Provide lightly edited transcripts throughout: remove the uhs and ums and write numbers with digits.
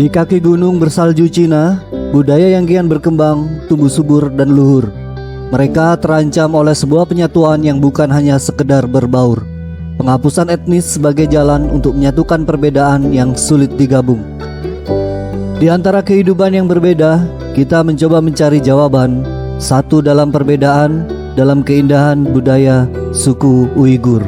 Di kaki gunung bersalju Cina, budaya yang kian berkembang, tumbuh subur dan luhur. Mereka terancam oleh sebuah penyatuan yang bukan hanya sekedar berbaur. Penghapusan etnis sebagai jalan untuk menyatukan perbedaan yang sulit digabung. Di antara kehidupan yang berbeda, kita mencoba mencari jawaban, satu dalam perbedaan, dalam keindahan budaya suku Uighur.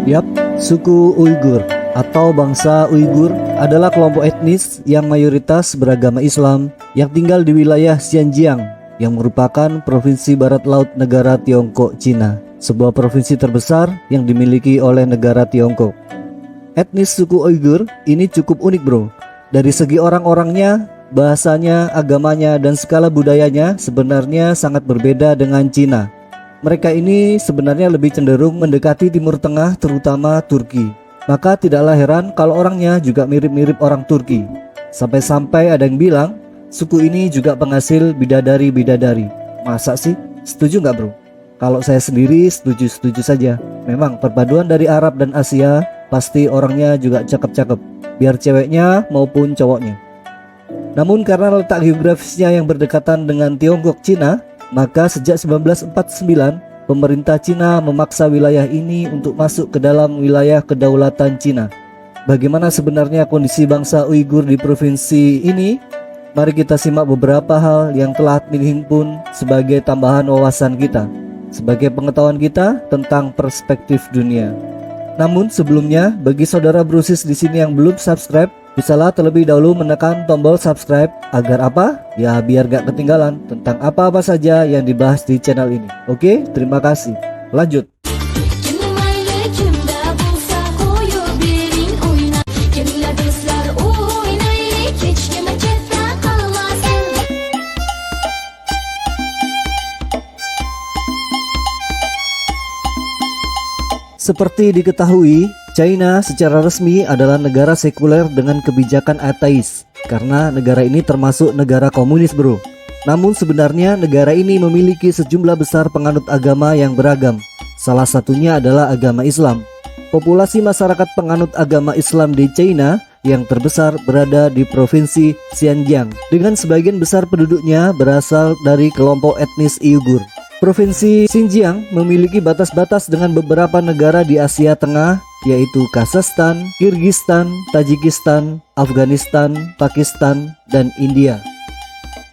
Yap, suku Uighur atau bangsa Uighur adalah kelompok etnis yang mayoritas beragama Islam yang tinggal di wilayah Xinjiang yang merupakan provinsi barat laut negara Tiongkok Cina, sebuah provinsi terbesar yang dimiliki oleh negara Tiongkok. Etnis suku Uighur ini cukup unik bro. Dari segi orang-orangnya, bahasanya, agamanya, dan skala budayanya sebenarnya sangat berbeda dengan Cina. Mereka ini sebenarnya lebih cenderung mendekati Timur Tengah, terutama Turki. Maka tidaklah heran kalau orangnya juga mirip-mirip orang Turki. Sampai-sampai ada yang bilang, suku ini juga penghasil bidadari-bidadari. Masa sih? Setuju nggak bro? Kalau saya sendiri setuju-setuju saja. Memang perpaduan dari Arab dan Asia, pasti orangnya juga cakep-cakep. Biar ceweknya maupun cowoknya. Namun karena letak geografisnya yang berdekatan dengan Tiongkok Cina, maka sejak 1949, pemerintah Cina memaksa wilayah ini untuk masuk ke dalam wilayah kedaulatan Cina. Bagaimana sebenarnya kondisi bangsa Uighur di provinsi ini? Mari kita simak beberapa hal yang telah dihimpun sebagai tambahan wawasan kita, sebagai pengetahuan kita tentang perspektif dunia. Namun sebelumnya, bagi saudara Brusis di sini yang belum subscribe, bisalah terlebih dahulu menekan tombol subscribe agar apa? Ya biar gak ketinggalan tentang apa-apa saja yang dibahas di channel ini. Oke, terima kasih. Lanjut. Seperti diketahui, China secara resmi adalah negara sekuler dengan kebijakan ateis, karena negara ini termasuk negara komunis bro. Namun sebenarnya negara ini memiliki sejumlah besar penganut agama yang beragam. Salah satunya adalah agama Islam. Populasi masyarakat penganut agama Islam di China yang terbesar berada di provinsi Xinjiang, dengan sebagian besar penduduknya berasal dari kelompok etnis Uighur. Provinsi Xinjiang memiliki batas-batas dengan beberapa negara di Asia Tengah, yaitu Kazakhstan, Kyrgyzstan, Tajikistan, Afghanistan, Pakistan, dan India.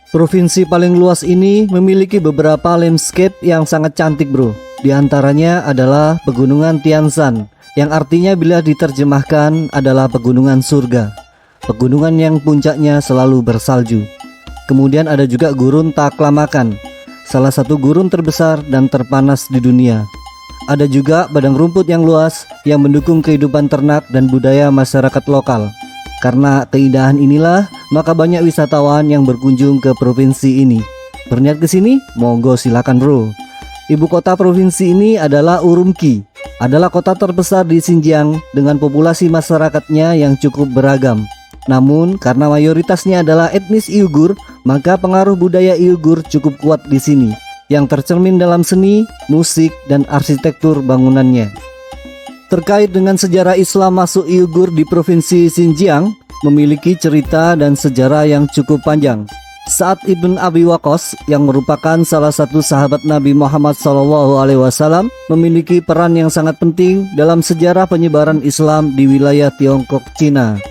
Provinsi paling luas ini memiliki beberapa landscape yang sangat cantik bro. Di antaranya adalah Pegunungan Tian Shan, yang artinya bila diterjemahkan adalah pegunungan surga. Pegunungan yang puncaknya selalu bersalju. Kemudian ada juga Gurun Taklamakan, salah satu gurun terbesar dan terpanas di dunia. Ada juga padang rumput yang luas yang mendukung kehidupan ternak dan budaya masyarakat lokal. Karena keindahan inilah, maka banyak wisatawan yang berkunjung ke provinsi ini. Berniat ke sini? Monggo silakan bro. Ibu kota provinsi ini adalah Urumqi. Adalah kota terbesar di Xinjiang dengan populasi masyarakatnya yang cukup beragam. Namun karena mayoritasnya adalah etnis Uighur, maka pengaruh budaya Uighur cukup kuat di sini, yang tercermin dalam seni, musik, dan arsitektur bangunannya. Terkait dengan sejarah Islam masuk Uighur di provinsi Xinjiang, memiliki cerita dan sejarah yang cukup panjang. Sa'ad ibn Abi Waqqas yang merupakan salah satu sahabat Nabi Muhammad SAW memiliki peran yang sangat penting dalam sejarah penyebaran Islam di wilayah Tiongkok Cina.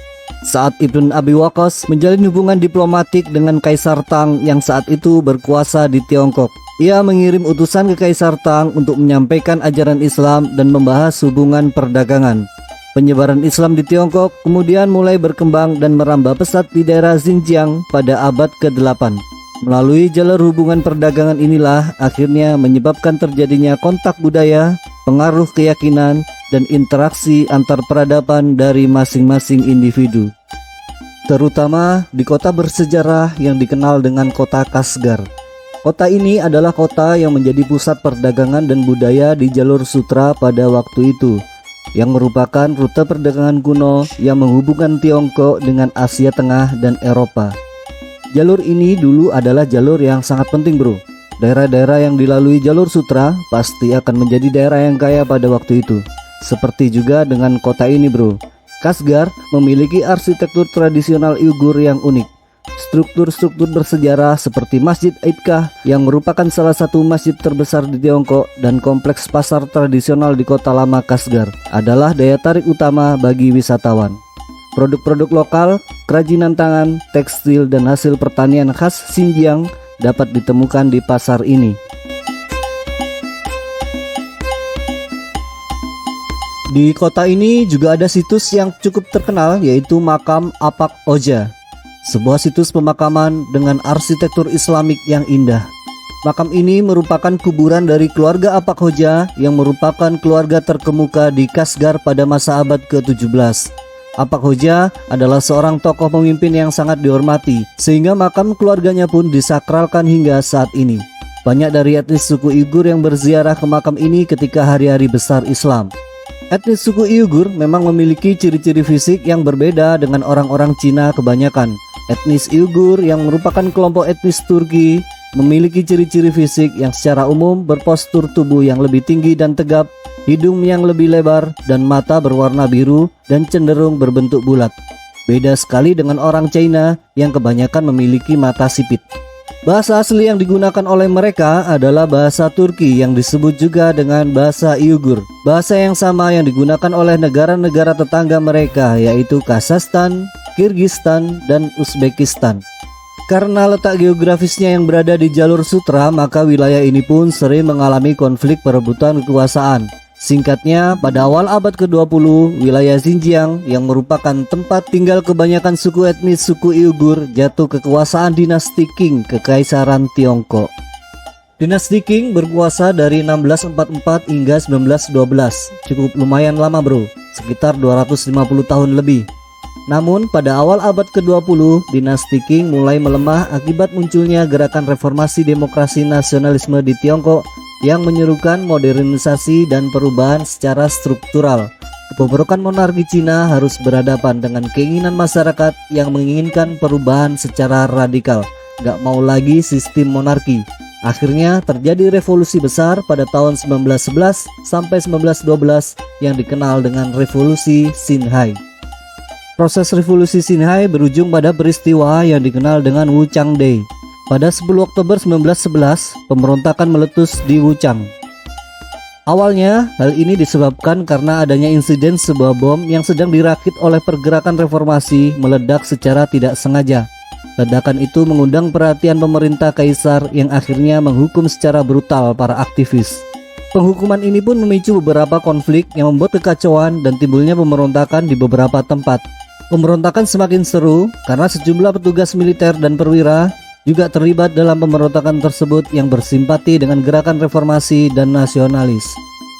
Sa'ad ibn Abi Waqqas menjalin hubungan diplomatik dengan Kaisar Tang yang saat itu berkuasa di Tiongkok. Ia mengirim utusan ke Kaisar Tang untuk menyampaikan ajaran Islam dan membahas hubungan perdagangan. Penyebaran Islam di Tiongkok kemudian mulai berkembang dan merambah pesat di daerah Xinjiang pada abad ke-8. Melalui jalur hubungan perdagangan inilah akhirnya menyebabkan terjadinya kontak budaya, pengaruh keyakinan, dan interaksi antar peradaban dari masing-masing individu. Terutama di kota bersejarah yang dikenal dengan kota Kashgar. Kota ini adalah kota yang menjadi pusat perdagangan dan budaya di jalur sutra pada waktu itu. yang merupakan rute perdagangan kuno yang menghubungkan Tiongkok dengan Asia Tengah dan Eropa. Jalur ini dulu adalah jalur yang sangat penting bro. Daerah-daerah yang dilalui jalur sutra pasti akan menjadi daerah yang kaya pada waktu itu. Seperti juga dengan kota ini bro. Kashgar memiliki arsitektur tradisional Uighur yang unik. Struktur-struktur bersejarah seperti Masjid Aitkah yang merupakan salah satu masjid terbesar di Tiongkok dan kompleks pasar tradisional di kota lama Kashgar adalah daya tarik utama bagi wisatawan. Produk-produk lokal, kerajinan tangan, tekstil, dan hasil pertanian khas Xinjiang dapat ditemukan di pasar ini. Di kota ini juga ada situs yang cukup terkenal yaitu Makam Apak Oja, sebuah situs pemakaman dengan arsitektur Islamik yang indah. Makam ini merupakan kuburan dari keluarga Apak Hoja yang merupakan keluarga terkemuka di Kashgar pada masa abad ke-17. Apak Hoja adalah seorang tokoh pemimpin yang sangat dihormati, sehingga makam keluarganya pun disakralkan hingga saat ini. Banyak dari etnis suku Uighur yang berziarah ke makam ini ketika hari-hari besar Islam. Etnis suku Uighur memang memiliki ciri-ciri fisik yang berbeda dengan orang-orang Cina kebanyakan. Etnis Uighur yang merupakan kelompok etnis Turki memiliki ciri-ciri fisik yang secara umum berpostur tubuh yang lebih tinggi dan tegap, hidung yang lebih lebar, dan mata berwarna biru dan cenderung berbentuk bulat. Beda sekali dengan orang China yang kebanyakan memiliki mata sipit. Bahasa asli yang digunakan oleh mereka adalah bahasa Turki yang disebut juga dengan bahasa Uighur. Bahasa yang sama yang digunakan oleh negara-negara tetangga mereka yaitu Kazakhstan, Kirgistan, dan Uzbekistan. Karena letak geografisnya yang berada di jalur sutra, maka wilayah ini pun sering mengalami konflik perebutan kekuasaan. Singkatnya, pada awal abad ke-20, wilayah Xinjiang yang merupakan tempat tinggal kebanyakan suku etnis suku Uighur jatuh kekuasaan dinasti Qing Kekaisaran Tiongkok. Dinasti Qing berkuasa dari 1644 hingga 1912, cukup lumayan lama bro, sekitar 250 tahun lebih. Namun pada awal abad ke-20, dinasti Qing mulai melemah akibat munculnya gerakan reformasi demokrasi nasionalisme di Tiongkok yang menyerukan modernisasi dan perubahan secara struktural. Kepemberontakan monarki Cina harus berhadapan dengan keinginan masyarakat yang menginginkan perubahan secara radikal, gak mau lagi sistem monarki. Akhirnya terjadi revolusi besar pada tahun 1911 sampai 1912 yang dikenal dengan Revolusi Xinhai. Proses revolusi Xinhai berujung pada peristiwa yang dikenal dengan Wuchang Day. Pada 10 Oktober 1911, pemberontakan meletus di Wuchang. Awalnya, hal ini disebabkan karena adanya insiden sebuah bom yang sedang dirakit oleh pergerakan reformasi meledak secara tidak sengaja. Ledakan itu mengundang perhatian pemerintah kaisar yang akhirnya menghukum secara brutal para aktivis. Penghukuman ini pun memicu beberapa konflik yang membuat kekacauan dan timbulnya pemberontakan di beberapa tempat. Pemberontakan semakin seru karena sejumlah petugas militer dan perwira juga terlibat dalam pemberontakan tersebut yang bersimpati dengan gerakan reformasi dan nasionalis.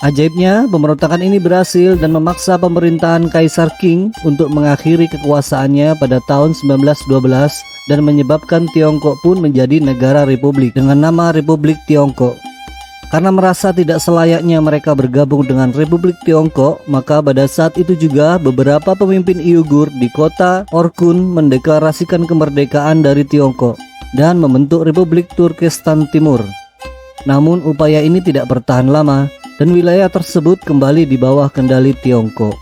Ajaibnya, pemberontakan ini berhasil dan memaksa pemerintahan Kaisar Qing untuk mengakhiri kekuasaannya pada tahun 1912 dan menyebabkan Tiongkok pun menjadi negara republik dengan nama Republik Tiongkok. Karena merasa tidak selayaknya mereka bergabung dengan Republik Tiongkok, maka pada saat itu juga beberapa pemimpin Uighur di kota Orkhon mendeklarasikan kemerdekaan dari Tiongkok dan membentuk Republik Turkestan Timur. Namun upaya ini tidak bertahan lama dan wilayah tersebut kembali di bawah kendali Tiongkok.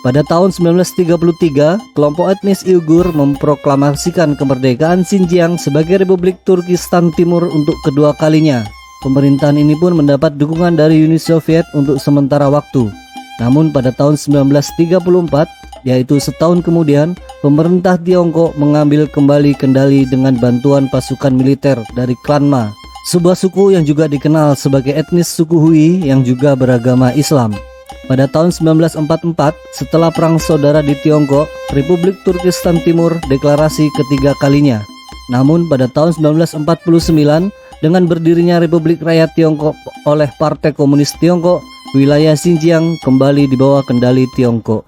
Pada tahun 1933, kelompok etnis Uighur memproklamasikan kemerdekaan Xinjiang sebagai Republik Turkestan Timur untuk kedua kalinya. Pemerintahan ini pun mendapat dukungan dari Uni Soviet untuk sementara waktu. Namun pada tahun 1934, yaitu setahun kemudian, pemerintah Tiongkok mengambil kembali kendali dengan bantuan pasukan militer dari klan Ma, sebuah suku yang juga dikenal sebagai etnis suku Hui yang juga beragama Islam. Pada tahun 1944, setelah Perang Saudara di Tiongkok, Republik Turkestan Timur deklarasi ketiga kalinya. Namun pada tahun 1949, dengan berdirinya Republik Rakyat Tiongkok oleh Partai Komunis Tiongkok, wilayah Xinjiang kembali di bawah kendali Tiongkok.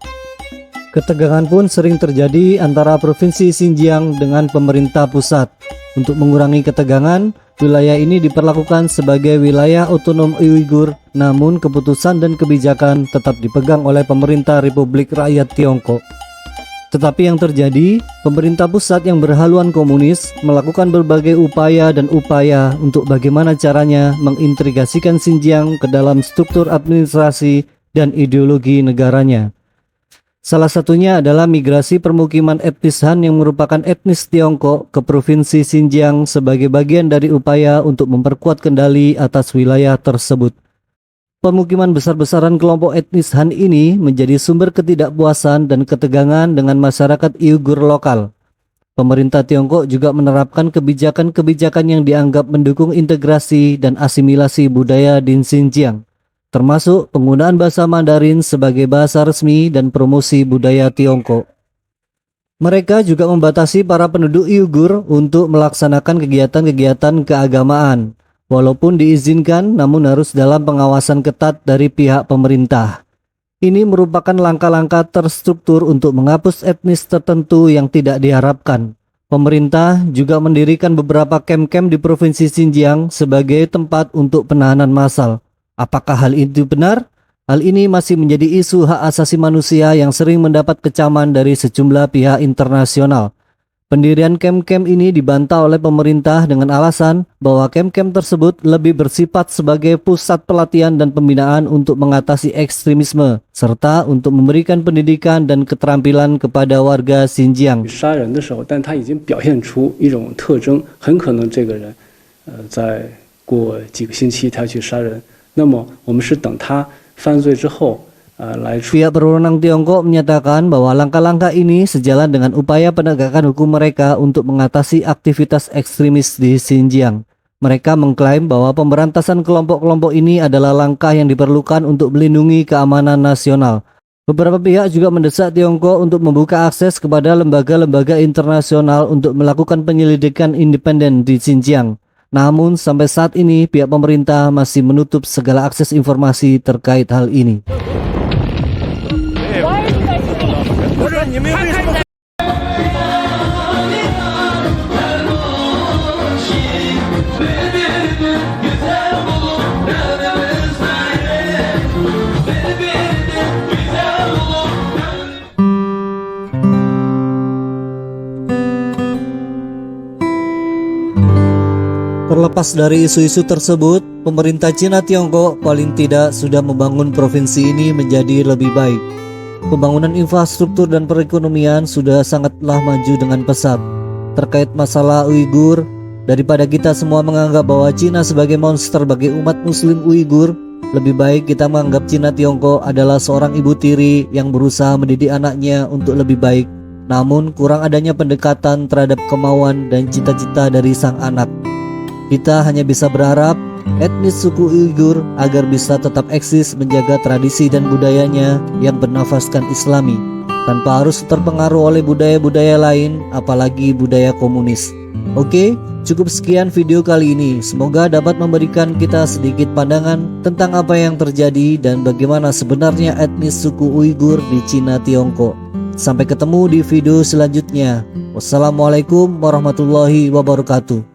Ketegangan pun sering terjadi antara Provinsi Xinjiang dengan pemerintah pusat. Untuk mengurangi ketegangan, wilayah ini diperlakukan sebagai wilayah otonom Uighur, namun keputusan dan kebijakan tetap dipegang oleh pemerintah Republik Rakyat Tiongkok. Tetapi yang terjadi, pemerintah pusat yang berhaluan komunis melakukan berbagai upaya untuk bagaimana caranya mengintegrasikan Xinjiang ke dalam struktur administrasi dan ideologi negaranya. Salah satunya adalah migrasi permukiman etnis Han yang merupakan etnis Tiongkok ke provinsi Xinjiang sebagai bagian dari upaya untuk memperkuat kendali atas wilayah tersebut. Pemukiman besar-besaran kelompok etnis Han ini menjadi sumber ketidakpuasan dan ketegangan dengan masyarakat Uighur lokal. Pemerintah Tiongkok juga menerapkan kebijakan-kebijakan yang dianggap mendukung integrasi dan asimilasi budaya di Xinjiang, termasuk penggunaan bahasa Mandarin sebagai bahasa resmi dan promosi budaya Tiongkok. Mereka juga membatasi para penduduk Uighur untuk melaksanakan kegiatan-kegiatan keagamaan, walaupun diizinkan namun harus dalam pengawasan ketat dari pihak pemerintah. Ini merupakan langkah-langkah terstruktur untuk menghapus etnis tertentu yang tidak diharapkan. Pemerintah juga mendirikan beberapa kamp-kamp di provinsi Xinjiang sebagai tempat untuk penahanan massal. Apakah hal itu benar? Hal ini masih menjadi isu hak asasi manusia yang sering mendapat kecaman dari sejumlah pihak internasional. Pendirian kamp-kamp ini dibantah oleh pemerintah dengan alasan bahwa kamp-kamp tersebut lebih bersifat sebagai pusat pelatihan dan pembinaan untuk mengatasi ekstremisme, serta untuk memberikan pendidikan dan keterampilan kepada warga Xinjiang. 杀人的时候，但他已经表现出一种特征，很可能这个人，在过几个星期他去杀人。 那么我们是等他犯罪之后，来。Pihak berwenang Tiongkok menyatakan bahwa langkah-langkah ini sejalan dengan upaya penegakan hukum mereka untuk mengatasi aktivitas ekstremis di Xinjiang. Mereka mengklaim bahwa pemberantasan kelompok-kelompok ini adalah langkah yang diperlukan untuk melindungi keamanan nasional. Beberapa pihak juga mendesak Tiongkok untuk membuka akses kepada lembaga-lembaga internasional untuk melakukan penyelidikan independen di Xinjiang. Namun sampai saat ini pihak pemerintah masih menutup segala akses informasi terkait hal ini. Terlepas dari isu-isu tersebut, pemerintah Cina Tiongkok paling tidak sudah membangun provinsi ini menjadi lebih baik. Pembangunan infrastruktur dan perekonomian sudah sangatlah maju dengan pesat. Terkait masalah Uighur, daripada kita semua menganggap bahwa Cina sebagai monster bagi umat muslim Uighur, lebih baik kita menganggap Cina Tiongkok adalah seorang ibu tiri yang berusaha mendidik anaknya untuk lebih baik, namun kurang adanya pendekatan terhadap kemauan dan cita-cita dari sang anak. Kita hanya bisa berharap etnis suku Uighur agar bisa tetap eksis menjaga tradisi dan budayanya yang bernafaskan Islami, tanpa harus terpengaruh oleh budaya-budaya lain, apalagi budaya komunis. Oke, cukup sekian video kali ini. Semoga dapat memberikan kita sedikit pandangan tentang apa yang terjadi dan bagaimana sebenarnya etnis suku Uighur di Cina Tiongkok. Sampai ketemu di video selanjutnya. Wassalamualaikum warahmatullahi wabarakatuh.